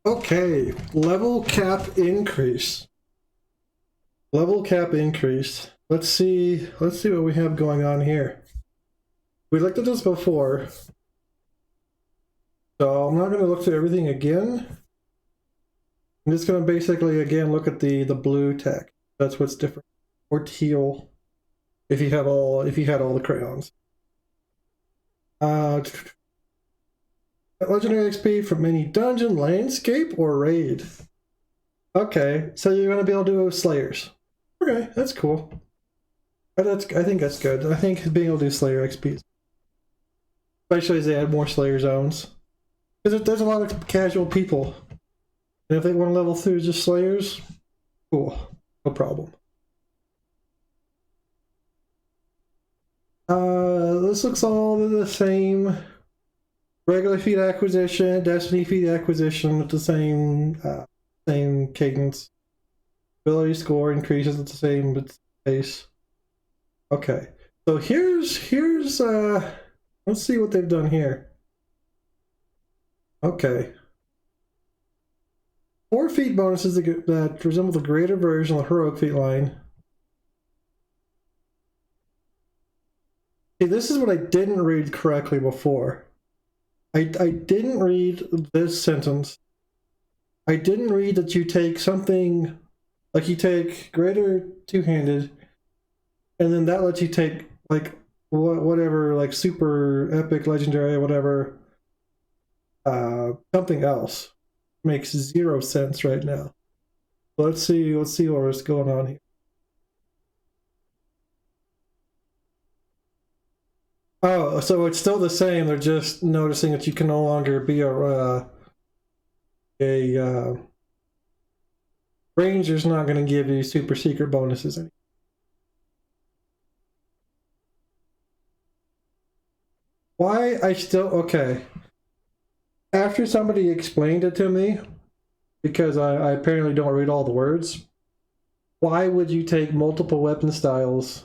Okay, level cap increase. Level cap increase. Let's see what we have going on here. We looked at this before. So I'm not going to look through everything again. I'm just going to basically again look at the blue tech. That's what's different. Or teal if you had all the crayons. Legendary XP from any dungeon, landscape, or raid. Okay, so you're going to be able to do Slayers. Okay, that's cool. I think that's good. I think being able to do Slayer XP, especially as they add more Slayer zones, because there's a lot of casual people, and if they want to level through just Slayers, cool, no problem. This looks all the same. Regular feat acquisition, Destiny feat acquisition with the same cadence. Ability score increases at the same pace. Okay, so here's let's see what they've done here. Okay. 4 feat bonuses that resemble the greater version of the heroic feat line. See, this is what I didn't read correctly before. I didn't read this sentence. I didn't read that you take something, like you take greater two-handed, and then that lets you take, like, whatever, like, super epic, legendary, whatever, something else. Makes 0 sense right now. Let's see what's going on here. Oh, so it's still the same. They're just noticing that you can no longer be a ranger's not going to give you super secret bonuses anymore. Why I still okay. After somebody explained it to me, because I apparently don't read all the words, why would you take multiple weapon styles?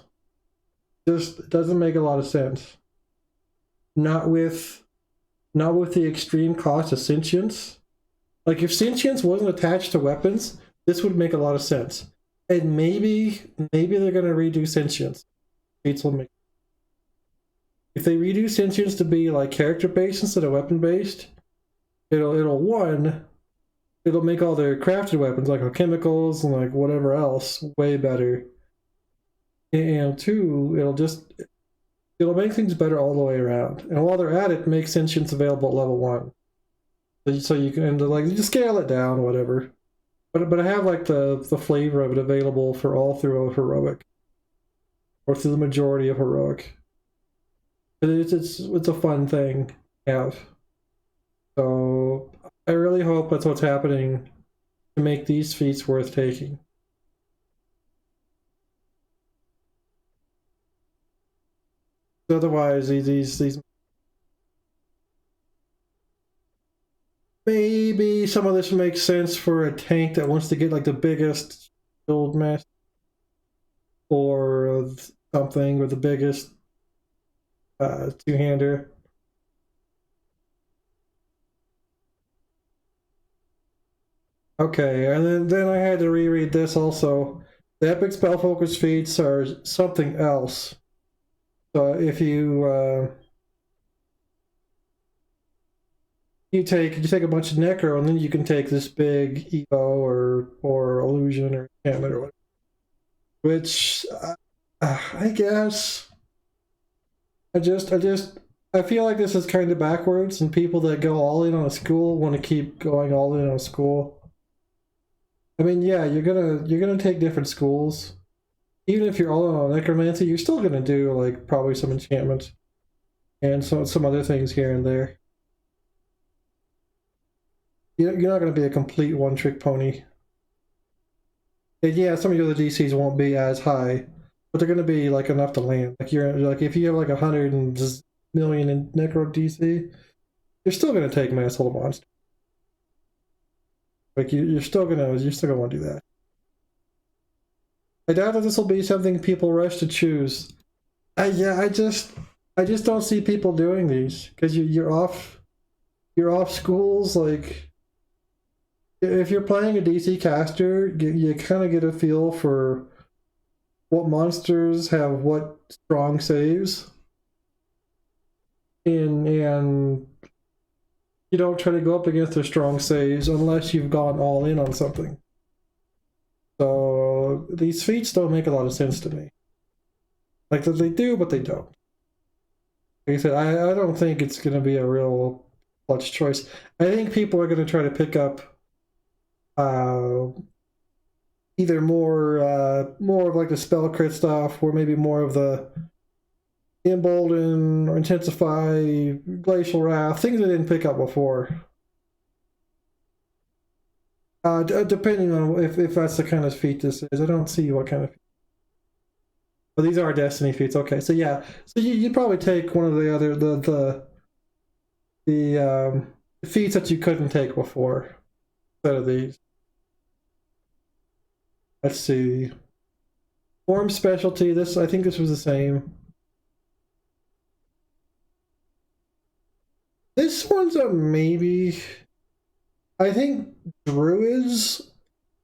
Just doesn't make a lot of sense. Not with the extreme cost of sentience. Like if sentience wasn't attached to weapons, this would make a lot of sense. And maybe they're gonna redo sentience. If they redo sentience to be like character based instead of weapon based, it'll make all their crafted weapons like chemicals and like whatever else way better. And 2, it'll make things better all the way around. And while they're at it, make sentience available at level 1. So you can like just scale it down, whatever. But I have like the flavor of it available for all through heroic, or through the majority of heroic. But it's a fun thing to have. So I really hope that's what's happening to make these feats worth taking. Otherwise, these maybe some of this makes sense for a tank that wants to get like the biggest shield mass or something, or the biggest two-hander. Okay, and then I had to reread this also. The epic spell focus feats are something else. So if you you take a bunch of necro, and then you can take this big evo or illusion or enchantment or whatever. Which I guess I feel like this is kind of backwards, and people that go all in on a school want to keep going all in on a school. I mean, yeah, you're gonna take different schools. Even if you're all in on necromancy, you're still gonna do like probably some enchantments and some other things here and there. You're not gonna be a complete one-trick pony. And yeah, some of your other DCs won't be as high, but they're gonna be like enough to land. Like you're like if you have like 100 million in necro DC, you're still gonna take mass hold monster. Like you're still gonna want to do that. I doubt that this will be something people rush to choose. Yeah, I just don't see people doing these because you're off schools. Like if you're playing a DC caster, you kind of get a feel for what monsters have what strong saves, and you don't try to go up against their strong saves unless you've gone all in on something. So these feats don't make a lot of sense to me. Like they do, but they don't. Like I said, I don't think it's going to be a real clutch choice. I think people are going to try to pick up either more of like the spell crit stuff, or maybe more of the embolden or intensify, glacial wrath, things I didn't pick up before. Depending on if that's the kind of feat this is. I don't see what kind of feat. But these are Destiny feats. Okay, so yeah, so you'd probably take one of the other the feats that you couldn't take before instead of these. Let's see. Form specialty. This, I think this was the same. This one's a maybe. I think druids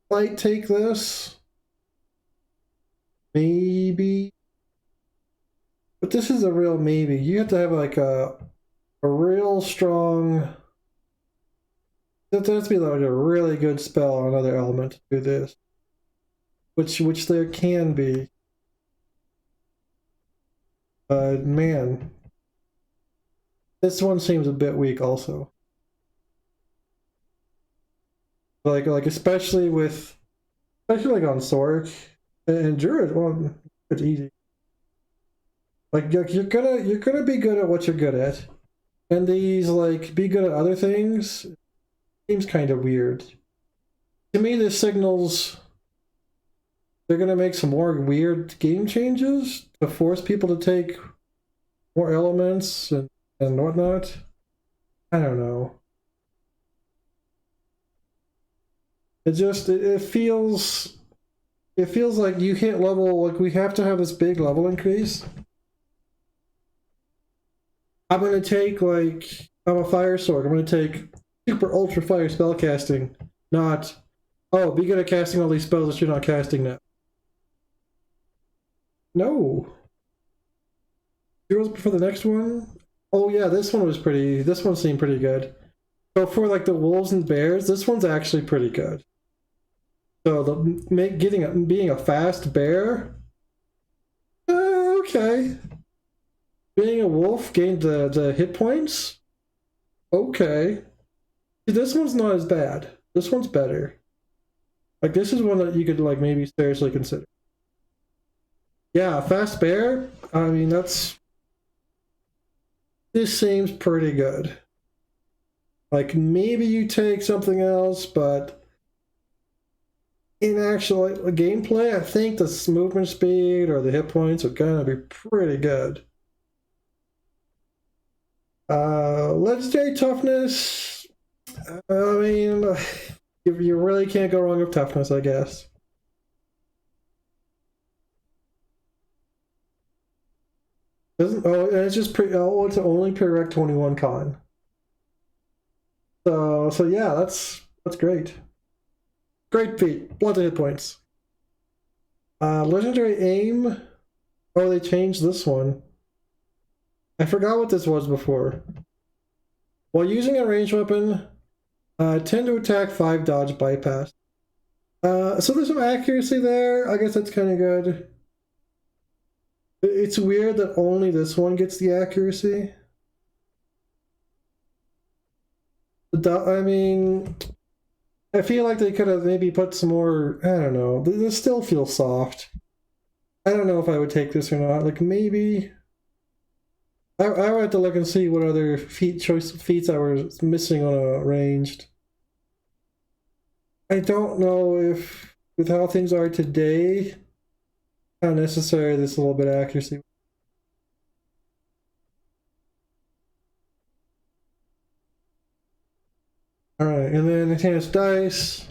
might take this. Maybe. But this is a real maybe. You have to have like a real strong. It has to be like a really good spell on another element to do this. Which there can be. But man. This one seems a bit weak also. Like especially like on Soric and Druid, well, it's easy. Like you're gonna be good at what you're good at. And these like be good at other things seems kind of weird. To me this signals they're gonna make some more weird game changes to force people to take more elements and whatnot. I don't know. It feels like you hit level, like we have to have this big level increase. I'm gonna take like I'm a fire sword. I'm gonna take super ultra fire spell casting, not be good at casting all these spells that you're not casting now. No. Zeros for the next one? Oh yeah, this one seemed pretty good. So for like the wolves and bears, this one's actually pretty good. So being a fast bear, okay. Being a wolf gained the hit points, okay. See, this one's not as bad. This one's better. Like this is one that you could like maybe seriously consider. Yeah, fast bear. I mean this seems pretty good. Like maybe you take something else, but in actual gameplay, I think the movement speed or the hit points are gonna be pretty good. Legendary toughness. I mean, you really can't go wrong with toughness, I guess. It's just it's only prereq 21 con. So yeah, that's great. Great feat. Lots of hit points. Legendary aim. Oh, they changed this one. I forgot what this was before. While using a ranged weapon, 10 to attack, 5 dodge, bypass. So there's some accuracy there. I guess that's kind of good. It's weird that only this one gets the accuracy. I mean, I feel like they could have maybe put some more, I don't know. This still feels soft. I don't know if I would take this or not. Like maybe I would have to look and see what other feats I was missing on a ranged. I don't know if with how things are today, how necessary this little bit of accuracy. Alright, and then enhanced dice.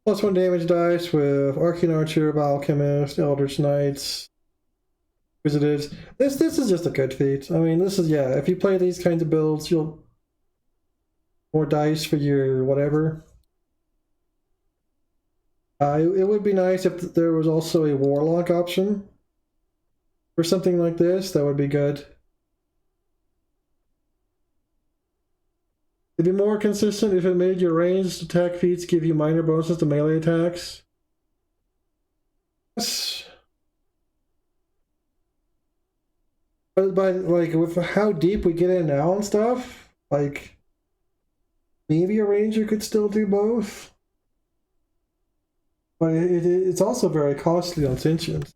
+1 damage dice with Arcane Archer, Biochemist, Eldritch Knights, Visitors. This is just a good feat. I mean, this is, yeah, if you play these kinds of builds, you'll more dice for your whatever. It would be nice if there was also a warlock option for something like this. That would be good. It'd be more consistent if it made your ranged attack feats give you minor bonuses to melee attacks. Yes. But by like with how deep we get in now and stuff, like maybe a ranger could still do both. But it's also very costly on sentience.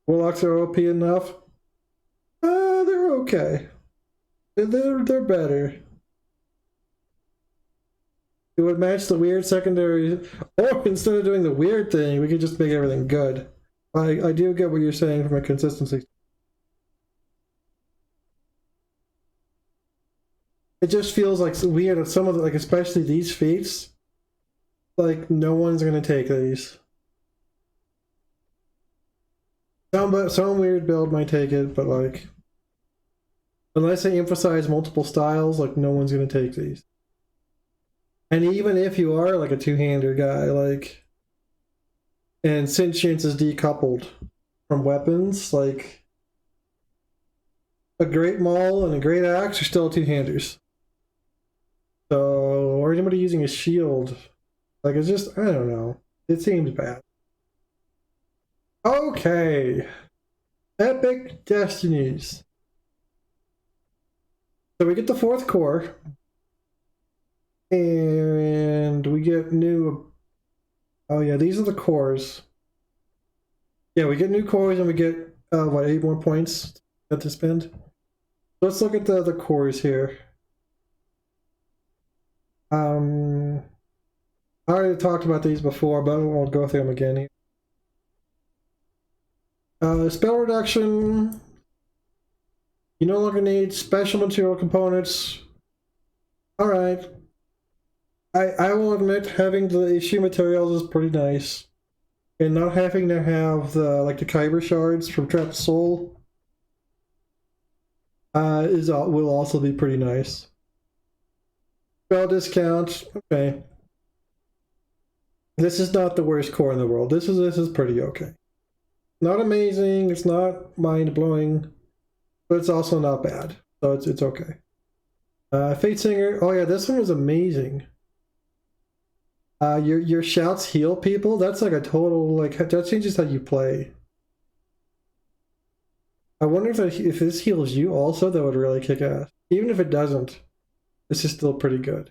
Warlocks are OP enough. They're okay. They're better. It would match the weird secondary, or instead of doing the weird thing, we could just make everything good. I do get what you're saying from a consistency. It just feels like weird that some of the, like especially these feats, like no one's gonna take these. Some weird build might take it, but like unless they emphasize multiple styles, like no one's gonna take these. And even if you are like a two-hander guy, like and sentience is decoupled from weapons, like a great maul and a great axe are still two-handers. So, or anybody using a shield, like it's just I don't know. It seems bad. Okay, epic destinies. So we get the 4th core, and we get new. Oh yeah, these are the cores. Yeah, we get new cores, and we get what 8 more points to spend. Let's look at the cores here. I already talked about these before, but I'll go through them again here. Spell reduction. You no longer need special material components. Alright. I will admit having the issue materials is pretty nice. And not having to have the like the kyber shards from Trapped Soul will also be pretty nice. Spell discount, okay. This is not the worst core in the world. This is pretty okay. Not amazing, it's not mind-blowing, but it's also not bad. So it's okay. Fate Singer, oh yeah, this one was amazing. Your shouts heal people. That's like a total like that changes how you play. I wonder if this heals you also. That would really kick ass. Even if it doesn't, this is still pretty good.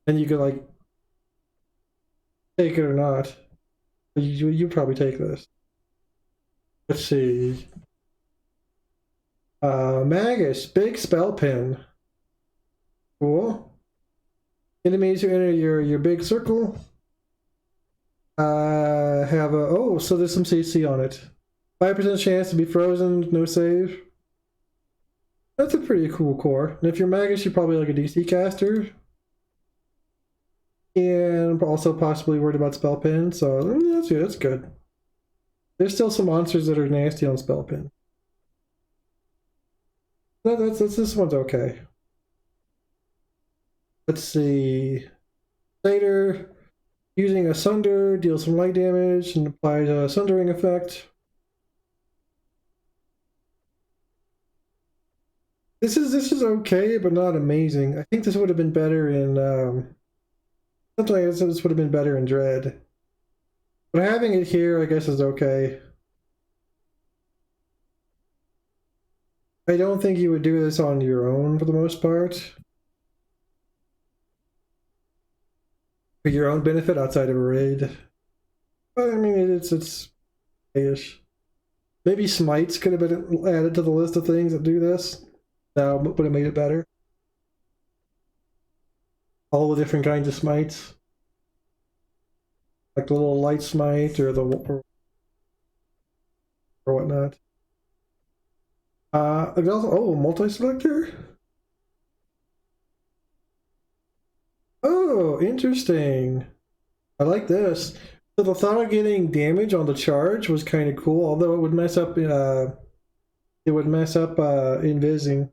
And you could like take it or not. You probably take this. Let's see. Magus, big spell pin. Cool. Enemies who enter your big circle have a so there's some CC on it. 5% chance to be frozen, no save. That's a pretty cool core. And if you're Magus, you're probably like a DC caster. And also possibly worried about spell pin, so that's good. There's still some monsters that are nasty on spell pin. This one's okay. Let's see. Later, using a sunder, deals some light damage and applies a sundering effect. This is okay, but not amazing. I think this would have been better in something like this would have been better in Dread. But having it here, I guess, is okay. I don't think you would do this on your own for the most part. For your own benefit outside of a raid. But I mean, it's ish. Maybe smites could have been added to the list of things that do this. That would have made it better. All the different kinds of smites. Like the little light smite or the or whatnot. There's also multi-selector. Oh, interesting. I like this. So the thought of getting damage on the charge was kind of cool, although it would mess up invising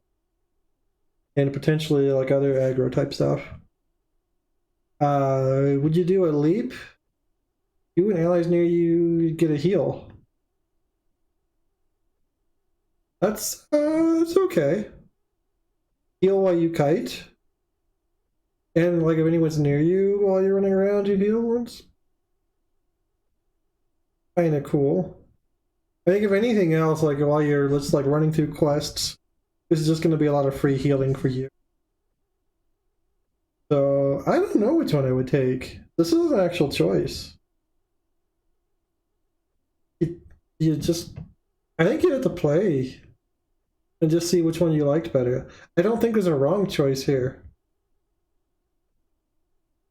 and potentially like other aggro type stuff. Would you do a leap? You and allies near you get a heal. That's okay. Heal while you kite. And like if anyone's near you while you're running around, you heal once. Kinda cool. I think if anything else, like while you're just like running through quests, this is just gonna be a lot of free healing for you. So I don't know which one I would take. This is an actual choice. You just, I think you have to play and just see which one you liked better. I don't think there's a wrong choice here.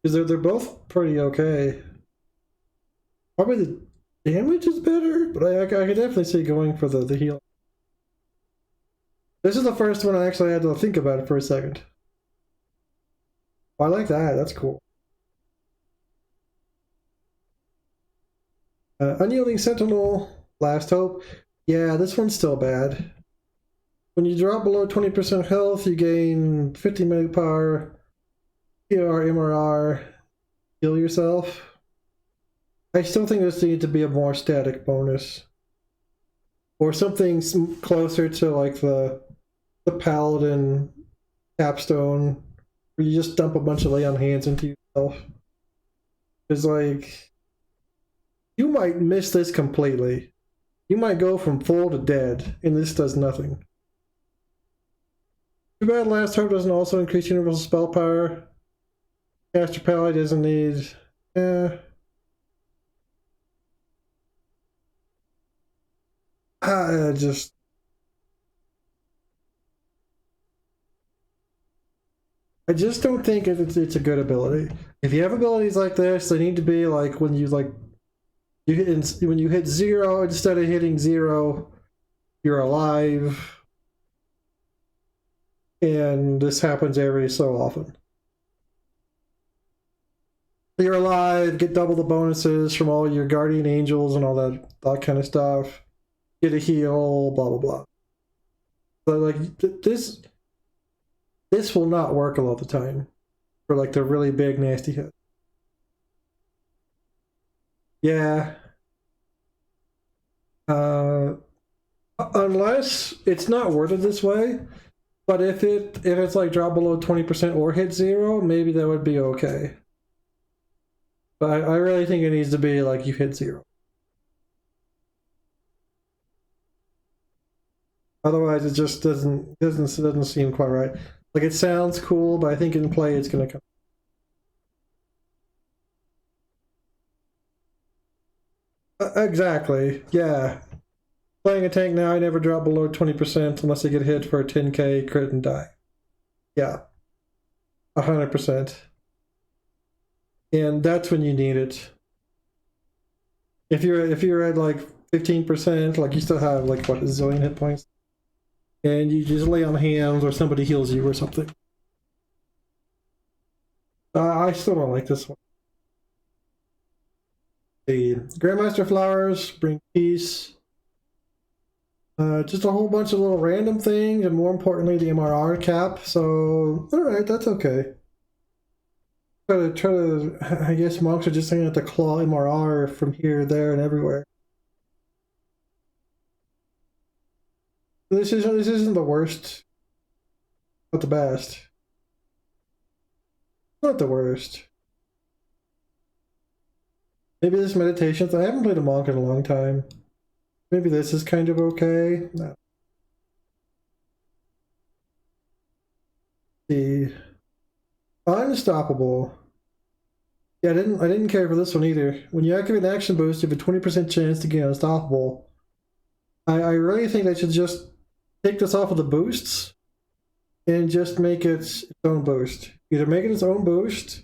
Because they're both pretty okay. Probably the damage is better, but I could definitely see going for the heal. This is the first one I actually had to think about it for a second. Oh, I like that. That's cool. Unyielding Sentinel, Last Hope. Yeah, this one's still bad. When you drop below 20% health, you gain 50 minute power, PR, MRR, heal yourself. I still think this needs to be a more static bonus. Or something closer to like the Paladin capstone, where you just dump a bunch of lay on hands into yourself. It's like, you might miss this completely. You might go from full to dead, and this does nothing. Too bad Last Hope doesn't also increase universal spell power. Caster Pally doesn't need... I just don't think it's a good ability. If you have abilities like this, they need to be like when you when you hit 0, instead of hitting 0, you're alive. And this happens every so often. You're alive, get double the bonuses from all your guardian angels and all that kind of stuff. Get a heal, blah blah blah. But like this will not work a lot of the time for like the really big nasty hit. Yeah. Unless it's not worded this way, but if it's like drop below 20% or hit 0, maybe that would be okay. But I really think it needs to be like you hit 0. Otherwise, it just doesn't seem quite right. Like it sounds cool, but I think in play it's gonna come. Exactly. Yeah. Playing a tank now, I never drop below 20% unless I get hit for a 10k crit and die. Yeah. 100%. And that's when you need it. If you're at like 15%, like you still have like what, a zillion hit points, and you just lay on hands or somebody heals you or something. I still don't like this one. The Grandmaster Flowers bring peace. Just a whole bunch of little random things, and more importantly, the MRR cap. So, alright, that's okay. Try to, I guess monks are just saying that to claw MRR from here, there, and everywhere. This isn't the worst, not the best. Not the worst. Maybe this meditation thing. I haven't played a monk in a long time. Maybe this is kind of okay. No. The Unstoppable. Yeah, I didn't care for this one either. When you activate an action boost, you have a 20% chance to get Unstoppable. I really think they should just take this off of the boosts and just make it its own boost. Either make it its own boost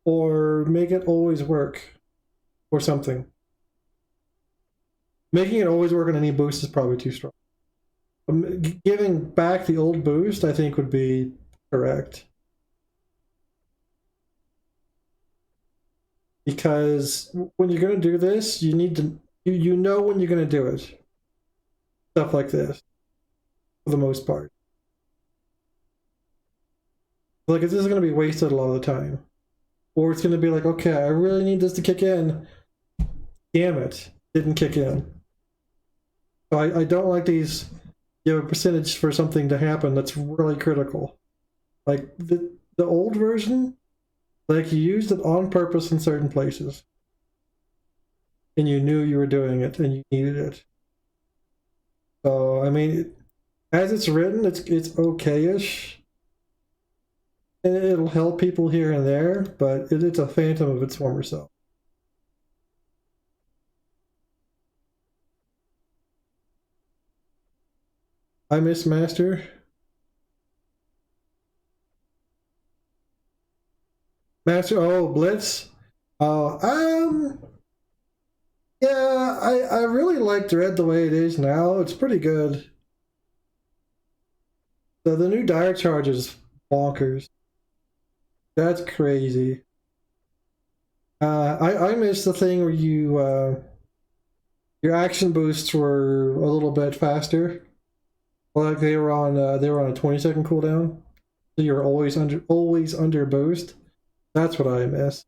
or make it always work or something. Making it always work on any boost is probably too strong. Giving back the old boost, I think, would be correct. Because when you're going to do this, you need to, you know when you're going to do it. Stuff like this, for the most part. Like, this is going to be wasted a lot of the time. Or it's going to be like, okay, I really need this to kick in. Damn it, didn't kick in. So I don't like these, you have a percentage for something to happen that's really critical. Like the old version, like you used it on purpose in certain places. And you knew you were doing it and you needed it. So, I mean, as it's written, it's okay-ish. And it'll help people here and there, but it's a phantom of its former self. I miss Master. Master, oh, Blitz. Oh, yeah, I really like Dread the way it is now. It's pretty good. So the new dire charge is bonkers. That's crazy. I miss the thing where you your action boosts were a little bit faster. Like they were on a 20-second cooldown. So you're always under boost. That's what I miss.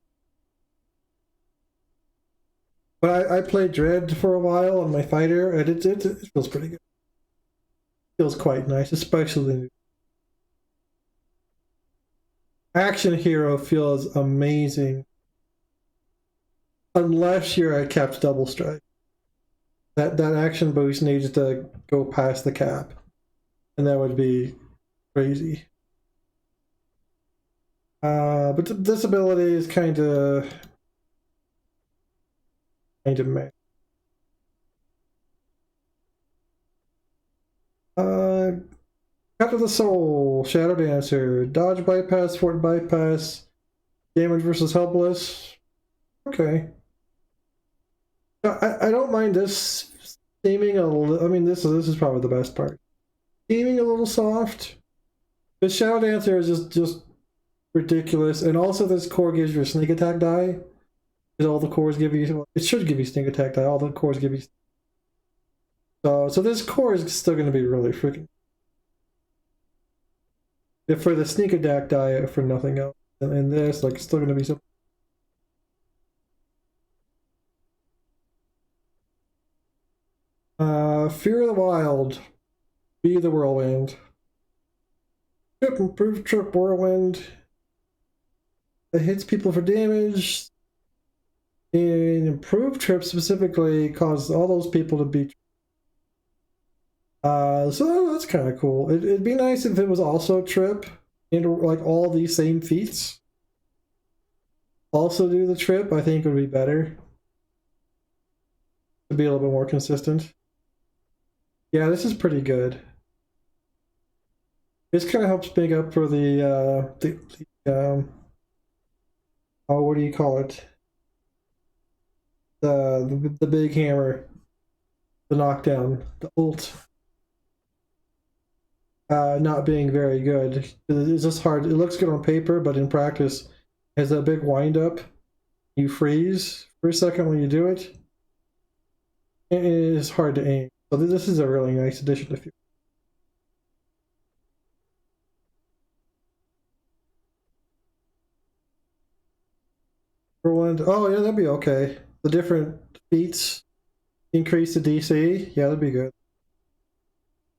But I played Dread for a while on my fighter, and it feels pretty good. It feels quite nice, especially Action Hero feels amazing. Unless you're at capped double strike. That action boost needs to go past the cap. And that would be crazy. But this ability is kind of meh. Cut of the Soul, Shadow Dancer, Dodge Bypass, Fort Bypass, Damage versus Helpless. Okay. I don't mind this seeming a little, I mean, this is probably the best part. Seeming a little soft. The Shadow Dancer is just ridiculous. And also this core gives you a sneak attack die. Because all the cores give you, it should give you sneak attack die. All the cores give you. So this core is still going to be really freaking. If for the sneak attack die, for nothing else. And this, like, still going to be something. Fear of the Wild. Be the Whirlwind. Trip, improved trip, Whirlwind. It hits people for damage. And improved trip specifically causes all those people to be. So that's kind of cool. It'd be nice if it was also trip and like all these same feats. Also do the trip, I think would be better. To be a little bit more consistent. Yeah, this is pretty good. This kind of helps make up for the oh, what do you call it? The big hammer, the knockdown, the ult. Not being very good. It's just hard. It looks good on paper, but in practice, it has a big wind up. You freeze for a second when you do it. It is hard to aim. So this is a really nice addition to Fury. Oh yeah, that'd be okay. The different feats increase the DC. Yeah, that'd be good.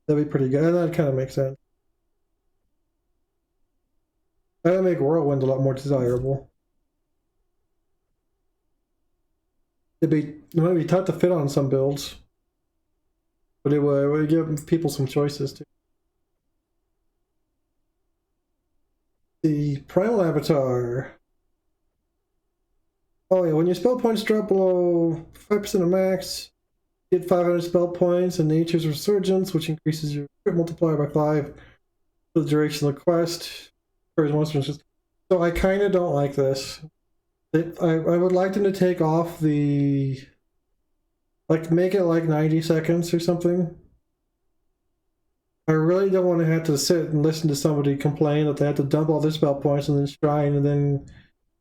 That'd be pretty good. And that kind of makes sense. That'd make Whirlwind a lot more desirable. It might be tough to fit on some builds. But it would give people some choices too. The Primal Avatar. Oh yeah, when your spell points drop below 5% of max, you get 500 spell points and Nature's Resurgence, which increases your crit multiplier by 5 for the duration of the quest. So I kind of don't like this. I would like them to take off the... Like, make it like 90 seconds or something. I really don't want to have to sit and listen to somebody complain that they have to dump all their spell points and then shrine and then...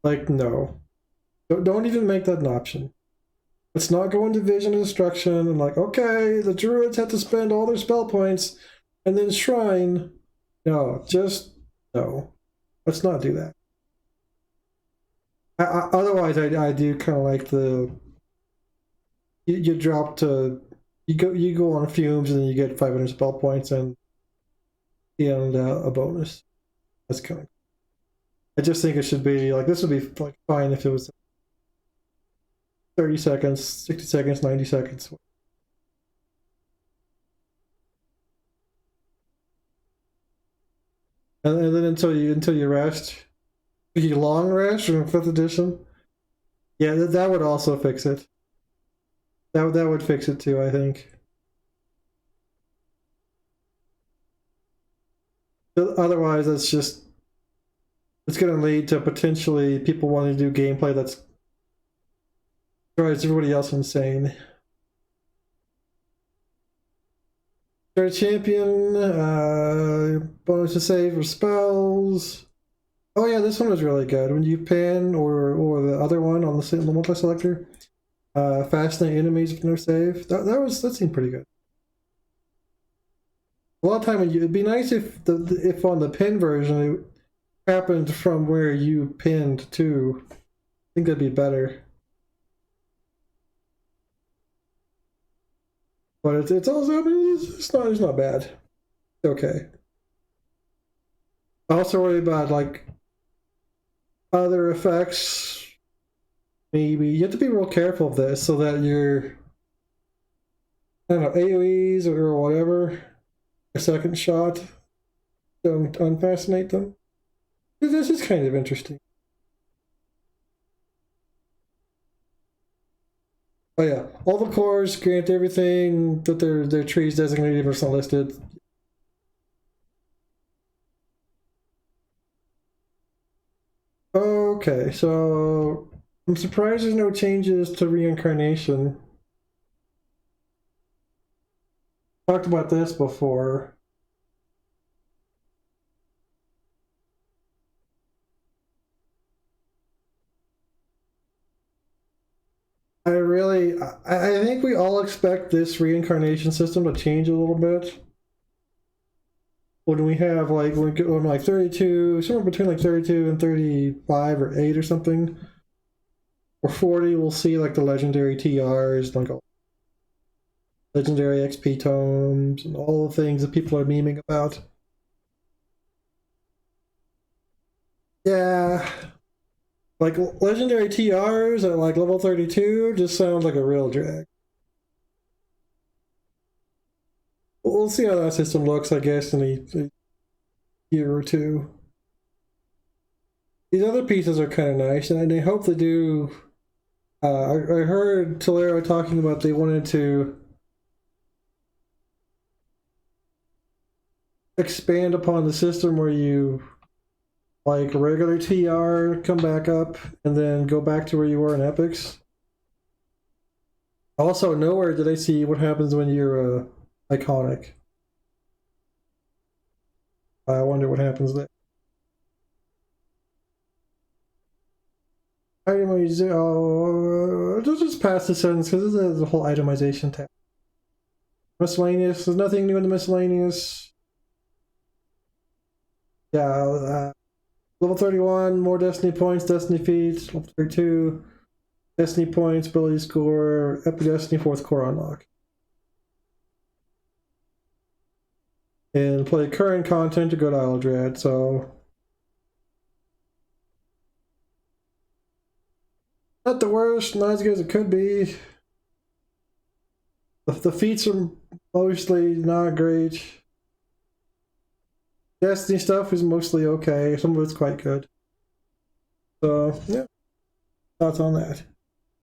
Like, no. Don't even make that an option. Let's not go into Vision of Destruction and like, okay, the druids have to spend all their spell points and then shrine. No, just no. Let's not do that. Otherwise, I do kind of like the you drop to you go on fumes and then you get 500 spell points and a bonus. That's kind of. I just think it should be like this would be like fine if it was 30 seconds, 60 seconds, 90 seconds. And then until you rest, you long rest in 5th edition. Yeah, that would also fix it. That would fix it too, I think. Otherwise, it's going to lead to potentially people wanting to do gameplay that's drives everybody else insane. Start champion, bonus to save for spells. Oh yeah, this one was really good. When you pin or the other one on the multi-selector, fascinate enemies with no save. That seemed pretty good. A lot of time it'd be nice if if on the pin version it happened from where you pinned to. I think that'd be better. But it's also, I mean, it's not bad. It's okay. I also worry about like other effects. Maybe you have to be real careful of this so that your I don't know AOE's or whatever a second shot don't unfascinate them. This is kind of interesting. Oh yeah, all the cores grant everything that their trees designated versus unlisted. Okay, so I'm surprised there's no changes to reincarnation. Talked about this before. I think we all expect this reincarnation system to change a little bit. When we have like, when like 32, somewhere between like 32 and 35 or 8 or something, or 40, we'll see like the legendary TRs, like legendary XP tomes, and all the things that people are memeing about. Yeah. Like legendary TRs at like level 32 just sounds like a real drag. We'll see how that system looks, I guess, in a year or two. These other pieces are kind of nice, and I hope they do. I heard Tolero talking about they wanted to expand upon the system where you like regular TR, come back up, and then go back to where you were in Epics. Also, nowhere did I see what happens when you're iconic. I wonder what happens there. Itemize, just pass the sentence because this is the whole itemization tab. Miscellaneous, there's nothing new in the miscellaneous. Yeah, level 31, more Destiny points, Destiny feats, level 32, Destiny points, ability score, Epic Destiny 4th core unlock. And play current content to go to Isle Dread, so not the worst, not as good as it could be. The feats are mostly not great. Destiny stuff is mostly okay. Some of it's quite good. So, yeah. Thoughts on that?